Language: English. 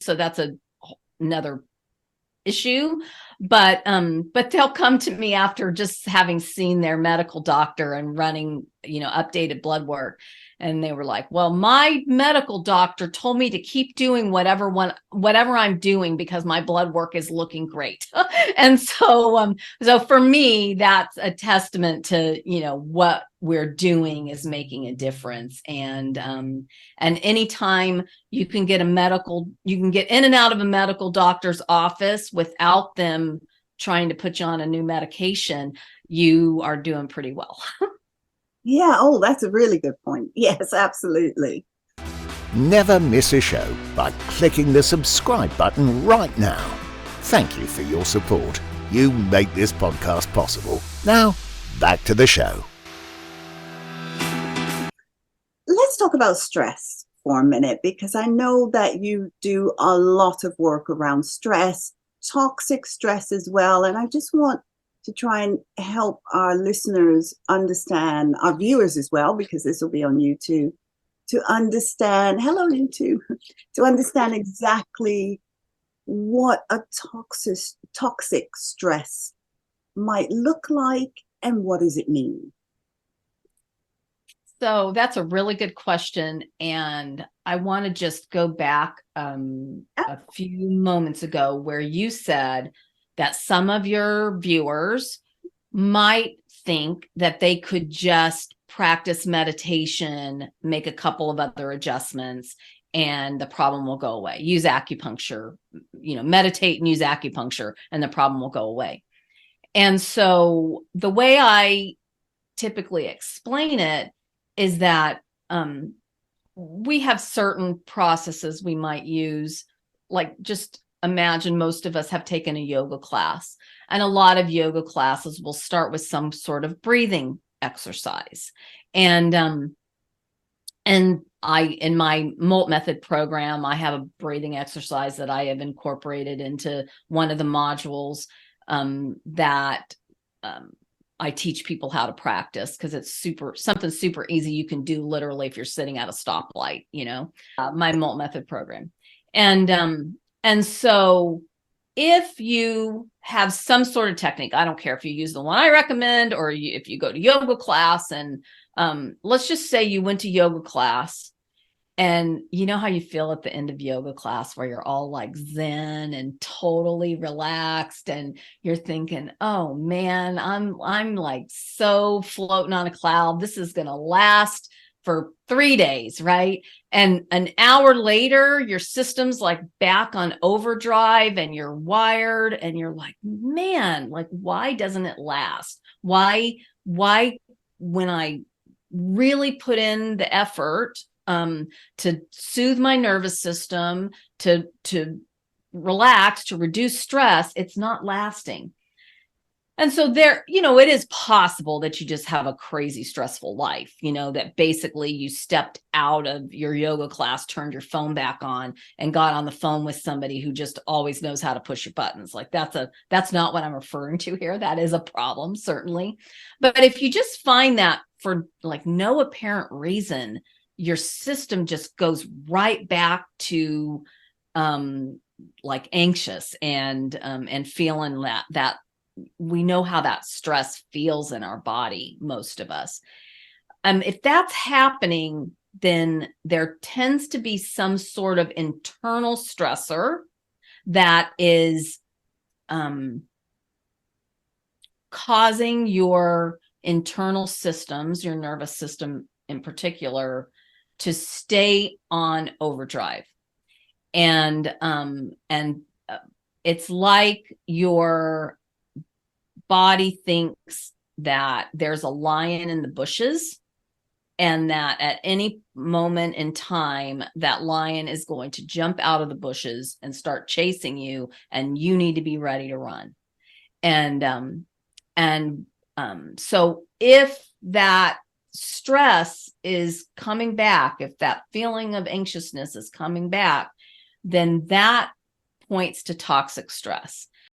So that's another issue. But they'll come to me after just having seen their medical doctor and running, updated blood work. And they were like, well, my medical doctor told me to keep doing whatever I'm doing because my blood work is looking great. And so for me, that's a testament to, what we're doing is making a difference. And anytime you can get in and out of a medical doctor's office without them trying to put you on a new medication, you are doing pretty well. Yeah. Oh, that's a really good point. Yes, absolutely. Never miss a show by clicking the subscribe button right now. Thank you for your support. You make this podcast possible. Now, back to the show. Let's talk about stress for a minute, because I know that you do a lot of work around stress, toxic stress as well. And I just want to try and help our listeners understand, our viewers as well, because this will be on YouTube, to understand, hello YouTube, to understand exactly what a toxic stress might look like and what does it mean? So that's a really good question. And I want to just go back a few moments ago where you said that some of your viewers might think that they could just practice meditation, make a couple of other adjustments, and the problem will go away. Use acupuncture, meditate and use acupuncture, and the problem will go away. And so the way I typically explain it is that we have certain processes we might use, like just imagine most of us have taken a yoga class, and a lot of yoga classes will start with some sort of breathing exercise. And I, in my MOLT method program, I have a breathing exercise that I have incorporated into one of the modules that I teach people how to practice, because it's something super easy you can do literally if you're sitting at a stoplight, my MOLT method program. And so if you have some sort of technique, I don't care if you use the one I recommend or if you go to yoga class, and let's just say you went to yoga class, and you know how you feel at the end of yoga class where you're all like zen and totally relaxed, and you're thinking, oh man, I'm like so floating on a cloud. This is going to last for 3 days, right? And an hour later, your system's like back on overdrive and you're wired and you're like, man, like, why doesn't it last? Why when I really put in the effort to soothe my nervous system, to relax, to reduce stress, it's not lasting. And so there, it is possible that you just have a crazy stressful life, that basically you stepped out of your yoga class, turned your phone back on, and got on the phone with somebody who just always knows how to push your buttons. Like that's not what I'm referring to here. That is a problem, certainly. But if you just find that for like no apparent reason, your system just goes right back to like anxious and feeling that we know how that stress feels in our body, most of us. If that's happening, then there tends to be some sort of internal stressor that is causing your internal systems, your nervous system in particular, to stay on overdrive. And it's like your body thinks that there's a lion in the bushes, and that at any moment in time, that lion is going to jump out of the bushes and start chasing you, and you need to be ready to run. So if that stress is coming back, if that feeling of anxiousness is coming back, then that points to toxic stress.